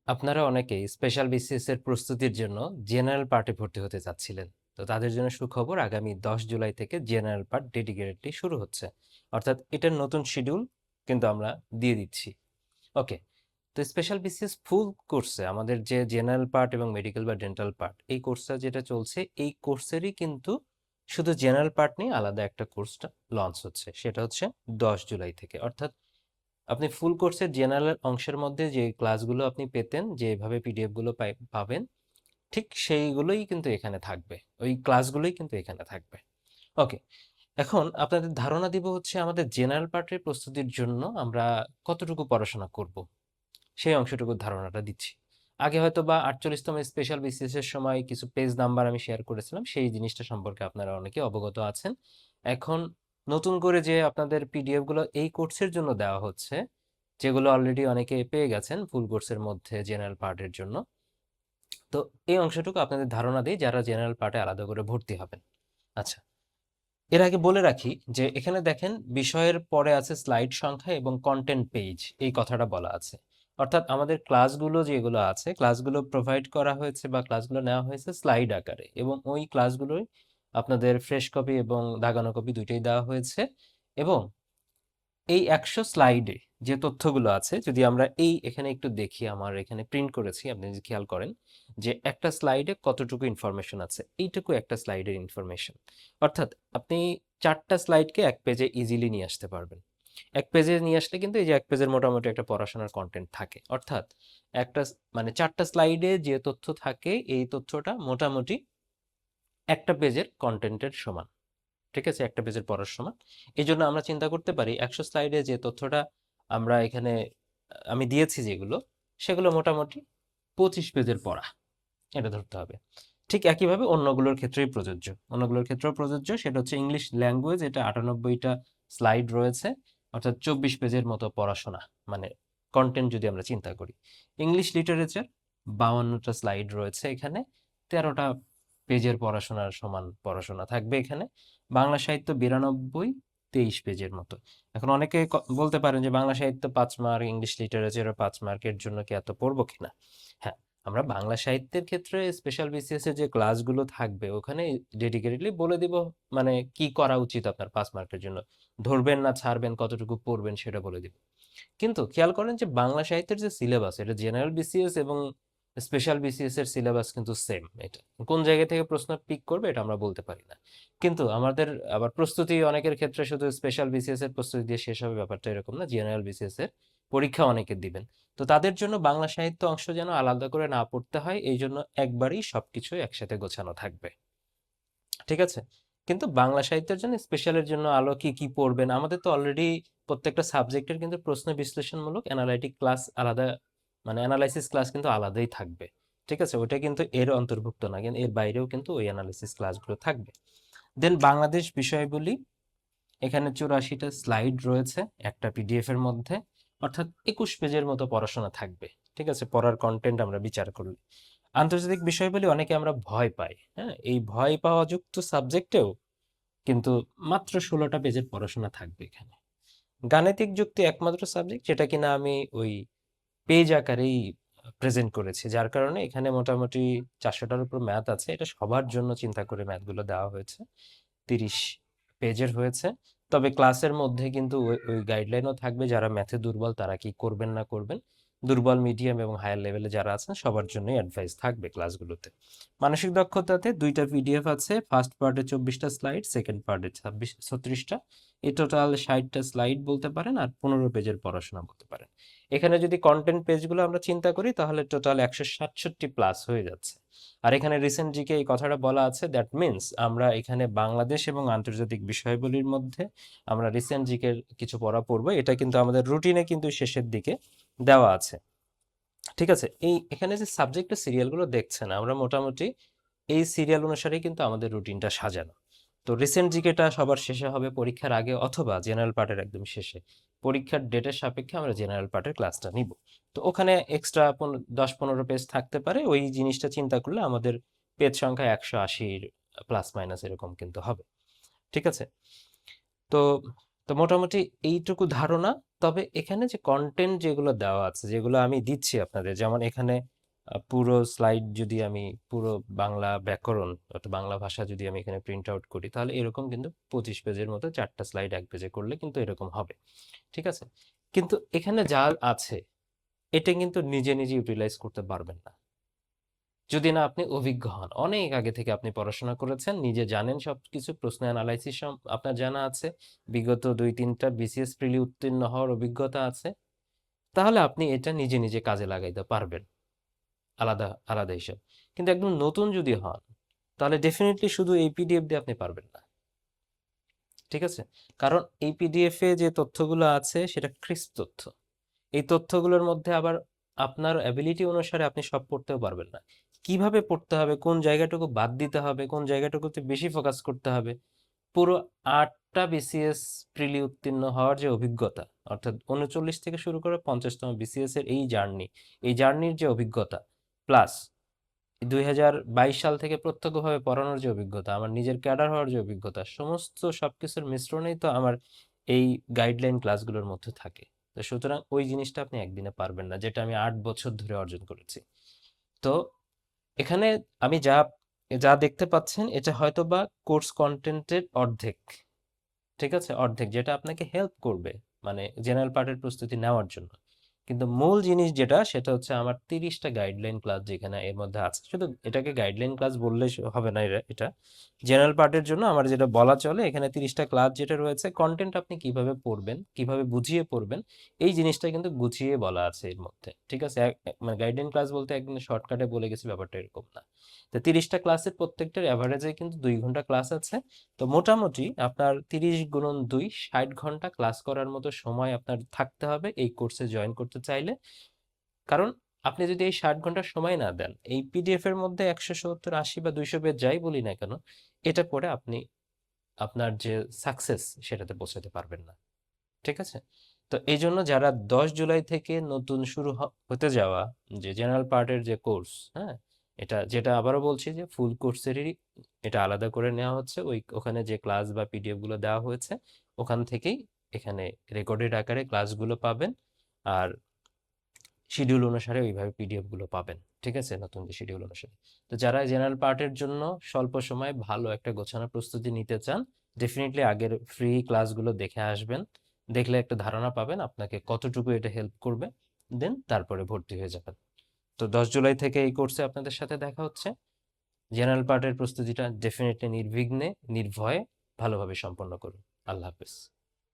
আপনারা অনেকেই special BCS এর প্রস্তুতির জন্য জেনারেল পার্টে ভর্তি হতে চাচ্ছিলেন। তো তাদের জন্য সুখবর, আগামী 10 জুলাই থেকে জেনারেল পার্ট ডেডিকেটেডলি শুরু হচ্ছে। অর্থাৎ এটার নতুন শিডিউল কিন্তু আমরা দিয়ে দিচ্ছি। ওকে। তো স্পেশাল বিসিএস ফুল কোর্সে আমাদের যে জেনারেল পার্ট এবং মেডিকেল বা ডেন্টাল পার্ট, এই কোর্সটা যেটা চলছে, এই কোর্সেরই কিন্তু শুধু জেনারেল পার্ট নিয়ে আলাদা একটা কোর্সটা লঞ্চ হচ্ছে। সেটা হচ্ছে 10 জুলাই থেকে। অর্থাৎ আপনি ফুল কোর্সের জেনারেল অংশের মধ্যে যে ক্লাসগুলো আপনি পেতেন, যেভাবে পিডিএফ গুলো পাবেন, ঠিক সেইগুলোই কিন্তু এখানে থাকবে। ওই ক্লাসগুলোই কিন্তু এখানে থাকবে। ওকে। এখন আপনাদের ধারণা দিব হচ্ছে আমাদের জেনারেল পার্টের প্রস্তুতির জন্য আমরা কতটুকু পড়াশোনা করব, সেই অংশটুকুর ধারণাটা দিচ্ছি। আগে হয়তো বা 48তম স্পেশাল বিসিএস এর সময় কিছু পেজ নাম্বার আমি শেয়ার করেছিলাম, সেই জিনিসটা সম্পর্কে আপনারা অনেকে অবগত আছেন। এখন নতুন করে যে আপনাদের পিডিএফ গুলো এই কোর্সের জন্য দেওয়া হচ্ছে, যেগুলো অলরেডি অনেকে পেয়ে গেছেন ফুল কোর্সের মধ্যে জেনারেল পার্টের জন্য, তো এই অংশটুকু আপনাদের ধারণা দিই যারা জেনারেল পার্টে আলাদা করে ভর্তি হবেন। আচ্ছা, এর আগে বলে রাখি যে এখানে দেখেন বিষয়ের পরে আছে স্লাইড সংখ্যা এবং কন্টেন্ট পেজ, এই কথাটা বলা আছে। অর্থাৎ আমাদের ক্লাসগুলো যেগুলো আছে, ক্লাসগুলো প্রোভাইড করা হয়েছে বা ক্লাসগুলো নেওয়া হয়েছে স্লাইড আকারে, এবং ওই ক্লাসগুলোই আপনাদের ফ্রেশ কপি এবং দাগানো কপি দুইটাই দেওয়া হয়েছে। এবং এই 100 স্লাইডে যে তথ্যগুলো আছে, যদি আমরা এই এখানে একটু দেখি, আমার এখানে প্রিন্ট করেছি, আপনি যদি খেয়াল করেন যে একটা স্লাইডে কতটুকু ইনফরমেশন আছে, এইটুকু একটা স্লাইডের ইনফরমেশন। অর্থাৎ আপনি 4টা স্লাইডকে এক পেজে ইজিলি নিয়ে আসতে পারবেন। এক পেজে নিয়ে আসলে কিন্তু এই যে এক পেজের মোটামুটি একটা পড়াশোনার কন্টেন্ট থাকে। অর্থাৎ একটা মানে 4টা স্লাইডে যে তথ্য থাকে, এই তথ্যটা মোটামুটি একটা পেজের কন্টেন্টের সমান। ঠিক আছে, একটা পেজের পড়ার সমান। এই জন্য আমরা চিন্তা করতে পারি 100 স্লাইডে যে তথ্যটা আমরা এখানে আমি দিয়েছি যেগুলো, সেগুলো মোটামুটি 25 পেজের পড়া, এটা ধরতে হবে। ঠিক একইভাবে অন্যগুলোর ক্ষেত্রেই প্রযোজ্য, অন্যগুলোর ক্ষেত্রেও প্রযোজ্য। সেটা হচ্ছে ইংলিশ ল্যাঙ্গুয়েজ, এটা 98টা স্লাইড রয়েছে, অর্থাৎ 24 পেজের মতো পড়াশোনা, মানে কন্টেন্ট যদি আমরা চিন্তা করি। ইংলিশ লিটারেচার 52টা স্লাইড রয়েছে এখানে, 13টা পেজের পড়াশোনার সমান পড়াশোনা থাকবে এখানে। বাংলা সাহিত্য 92, 23 পেজের মতো। এখন অনেকে বলতে পারেন যে বাংলা সাহিত্য 5 মার্ক, ইংলিশ লিটারেচারও 5 মার্কের জন্য কি এত পড়বো কিনা। হ্যাঁ, আমরা বাংলা সাহিত্যের ক্ষেত্রে স্পেশাল বিসিএস এর যে ক্লাসগুলো থাকবে ওখানে ডেডিকেটেডলি বলে দিব, মানে কি করা উচিত আপনার 5 মার্কের জন্য, ধরবেন না ছাড়বেন, কতটুকু পড়বেন সেটা বলে দিব। কিন্তু খেয়াল করেন যে বাংলা সাহিত্যের যে সিলেবাস, এটা জেনারেল বিসিএস এবং স্পেশাল বিসিএস এর সিলেবাস কিন্তু সেম। এটা কোন জায়গা থেকে প্রশ্ন পিক করবে এটা আমরা বলতে পারি না। কিন্তু আমাদের আবার প্রস্তুতি অনেকের ক্ষেত্রে শুধু স্পেশাল বিসিএস এর প্রস্তুতি দিয়ে শেষ হবে, ব্যাপারটা এরকম না। জেনারেল বিসিএস এর পরীক্ষা অনেকে দিবেন। তো তাদের জন্য বাংলা সাহিত্য অংশ যেন আলাদা করে না পড়তে হয়, এই জন্য একবারই সবকিছু একসাথে গোছানো থাকবে। ঠিক আছে? কিন্তু বাংলা সাহিত্যের জন্য, স্পেশালের জন্য আলো কি কি পড়বেন, আমাদের তো অলরেডি প্রত্যেকটা সাবজেক্টের কিন্তু প্রশ্ন বিশ্লেষণমূলক অ্যানালাইটিক ক্লাস আলাদা, মানে অ্যানালাইসিস ক্লাস কিন্তু আলাদাই থাকবে। ঠিক আছে, ওটা কিন্তু এর অন্তর্ভুক্ত না, কিন্তু এর বাইরেও কিন্তু ওই অ্যানালাইসিস ক্লাসগুলো থাকবে। দেন বাংলাদেশ বিষয়বলি, এখানে 84টা স্লাইড রয়েছে একটা পিডিএফ এর মধ্যে, অর্থাৎ 21 পেজের মতো পড়াশোনা থাকবে। ঠিক আছে, পড়ার কন্টেন্ট আমরা বিচার করলে। আন্তর্জাতিক বিষয়বলি অনেকে আমরা ভয় পাই, হ্যাঁ, এই ভয় পাওয়া যুক্ত সাবজেক্টেও কিন্তু মাত্র 16টা পেজের পড়াশোনা থাকবে এখানে। গাণিতিক যুক্তি একমাত্র সাবজেক্ট যেটা কিনা আমি ওই পেজ আকারেই প্রেজেন্ট করেছি, যার কারণে এখানে মোটামুটি 400টার উপর ম্যাথ আছে। এটা সবার জন্য চিন্তা করে ম্যাথগুলো দেওয়া হয়েছে। 30 পেজের হয়েছে। তবে ক্লাসের মধ্যে কিন্তু ওই ওই গাইডলাইনও থাকবে, যারা ম্যাথে দুর্বল তারা কি করবেন না করবেন। দুর্বল, মিডিয়াম এবং হায়ার লেভেলে যারা আছেন সবার জন্যই অ্যাডভাইস থাকবে ক্লাসগুলোতে। মানসিক দক্ষতাতে 2টা পিডিএফ আছে, ফার্স্ট পার্টে 24টা স্লাইড, সেকেন্ড পার্টে 36টা। এই টোটাল 60টা স্লাইড বলতে পারেন, আর 15 পেজের পড়াশোনা বলতে পারেন। এখানে যদি কন্টেন্ট পেজগুলো আমরা চিন্তা করি তাহলে টোটাল 167+ হয়ে যাচ্ছে। আর এখানে রিসেন্ট জিকে এই কথাটা বলা আছে, দ্যাট মিন্স আমরা এখানে বাংলাদেশ এবং আন্তর্জাতিক বিষয়গুলির মধ্যে আমরা রিসেন্ট জিকের কিছু পড়া পড়বো। এটা কিন্তু আমাদের রুটিনে কিন্তু শেষের দিকে দেওয়া আছে। ঠিক আছে, এই এখানে যে সাবজেক্টের সিরিয়ালগুলো দেখছেন, আমরা মোটামুটি এই সিরিয়াল অনুসারেই কিন্তু আমাদের রুটিনটা সাজানো। তো রিসেন্ট জিকেটা সবার শেষে হবে পরীক্ষার আগে, অথবা জেনারেল পার্টের একদম শেষে। পরীক্ষার ডেটের সাপেক্ষে আমরা জেনারেল পার্টের ক্লাসটা নিব। তো ওখানে এক্সট্রা 10-15 পেজ থাকতে পারে, ওই জিনিসটা চিন্তা করলে আমাদের পেজ সংখ্যা 180 প্লাস মাইনাস এরকম কিন্তু হবে। ঠিক আছে, তো তো মোটামুটি এইটুকু ধারণা। তবে এখানে যে কন্টেন্ট যেগুলো দেওয়া আছে, যেগুলো আমি দিচ্ছি আপনাদের, যেমন এখানে পুরো স্লাইড যদি আমি পুরো বাংলা ব্যাকরণ অর্থাৎ বাংলা ভাষা যদি আমি এখানে প্রিন্ট আউট করি, তাহলে এরকম কিন্তু 25 পেজের মতো 4টা স্লাইড এক পেজে করলে কিন্তু এরকম হবে। ঠিক আছে? কিন্তু এখানে যা আছে এটা কিন্তু নিজে নিজে ইউটিলাইজ করতে পারবেন না যদি না আপনি অভিজ্ঞ হন। অনেক আগে থেকে আপনি পড়াশোনা করেছেন, নিজে জানেন সবকিছু, প্রশ্ন অ্যানালাইসিস আপনার জানা আছে, বিগত 2-3টা বিসিএস প্রিলি উত্তীর্ণ হওয়ার অভিজ্ঞতা আছে, তাহলে আপনি এটা নিজে নিজে কাজে লাগাইতে পারবেন, আলাদা আলাদা হিসাব। কিন্তু একদম নতুন যদি হন, তাহলে ডেফিনেটলি শুধু এই পিডিএফ দিয়ে আপনি পারবেন না। ঠিক আছে? কারণ এই পিডিএফ এ যে তথ্যগুলো আছে সেটা ক্রিস্প তথ্য। এই তথ্যগুলোর মধ্যে আবার আপনার অ্যাবিলিটি অনুসারে আপনি সব পড়তেও পারবেন না। কিভাবে পড়তে হবে, কোন জায়গাটুকু বাদ দিতে হবে, কোন জায়গাটুকুতে বেশি ফোকাস করতে হবে, পুরো 8টা বিসিএস প্রিলি উত্তীর্ণ হওয়ার যে অভিজ্ঞতা, অর্থাৎ 39 থেকে শুরু করে 50তম বিসিএস এর এই জার্নির যে অভিজ্ঞতা, প্লাস 2022 সাল থেকে প্রত্যক্ষভাবে পড়ানোর যে অভিজ্ঞতা, আমার নিজের ক্যাডার হওয়ার যে অভিজ্ঞতা, সমস্ত সবকিছুর মিশ্রণেই তো আমার এই গাইডলাইন ক্লাসগুলোর মধ্যে থাকে। তো সুতরাং ওই জিনিসটা আপনি একদিনে পারবেন না, যেটা আমি 8 বছর ধরে অর্জন করেছি। তো এখানে আমি যা যা দেখতে পাচ্ছেন এটা হয়তোবা কোর্স কন্টেন্টের অর্ধেক। ঠিক আছে? অর্ধেক, যেটা আপনাকে হেল্প করবে মানে জেনারেল পার্টের প্রস্তুতি নেওয়ার জন্য। কিন্তু মূল জিনিস যেটা, সেটা হচ্ছে আমার 30টা গাইডলাইন ক্লাস যেখানে এর মধ্যে আছে। শুধু এটাকে গাইডলাইন ক্লাস বললে হবে না, এটা জেনারেল পার্টের জন্য আমার যেটা বলা চলে, এখানে 30টা ক্লাস যেটা রয়েছে, কন্টেন্ট আপনি কিভাবে পড়বেন, কিভাবে বুঝিয়ে পড়বেন, এই জিনিসটা কিন্তু গুছিয়ে বলা আছে এর মধ্যে। ঠিক আছে? মানে গাইডলাইন ক্লাস বলতে একদিন শর্টকাটে বলে গেছি, ব্যাপারটা এরকম না। তো 30টা ক্লাসের প্রত্যেকটার অ্যাভারেজে কিন্তু 2 ঘন্টা ক্লাস আছে। তো মোটামুটি আপনার 30 × 2 60 ঘন্টা ক্লাস করার মতো সময় আপনার থাকতে হবে এই কোর্সে জয়েন করতে চাইলে। কারণ আপনি যদি এই 60 ঘন্টা সময় না দেন, এই পিডিএফ এর মধ্যে 170, 80 বা 200 পেজ যাই বলি না কেন, এটা পড়ে আপনি আপনার যে সাকসেস সেটাতে পৌঁছাতে পারবেন না। ঠিক আছে? তো এই জন্য যারা 10 জুলাই থেকে নতুন শুরু হতে যাওয়া যে জেনারেল পার্টের যে কোর্স, হ্যাঁ, এটা যেটা আবারও বলছি যে ফুল কোর্সেরই এটা আলাদা করে নেওয়া হচ্ছে, ওখানে যে ক্লাস বা পিডিএফ গুলো দেওয়া হয়েছে ওখান থেকেই এখানে রেকর্ডেড আকারে ক্লাসগুলো পাবেন, আর শিডিউল অনুসারে ওইভাবে পিডিএফ গুলো পাবেন। ঠিক আছে? নতুন যে শিডিউল অনুসারে। তো যারা জেনারেল পার্টের জন্য স্বল্প সময়ে ভালো একটা গোছানো প্রস্তুতি নিতে চান, ডেফিনেটলি আগের ফ্রি ক্লাসগুলো দেখে আসবেন। দেখলে একটা ধারণা পাবেন আপনাকে কতটুকু এটা হেল্প করবে, দেন তারপরে ভর্তি হয়ে যাবেন। তো 10 জুলাই থেকে এই কোর্সে আপনাদের সাথে দেখা হচ্ছে। জেনারেল পার্টের প্রস্তুতিটা ডেফিনেটলি নির্বিঘ্নে নির্ভয়ে ভালোভাবে সম্পন্ন করুন। আল্লাহ হাফেজ।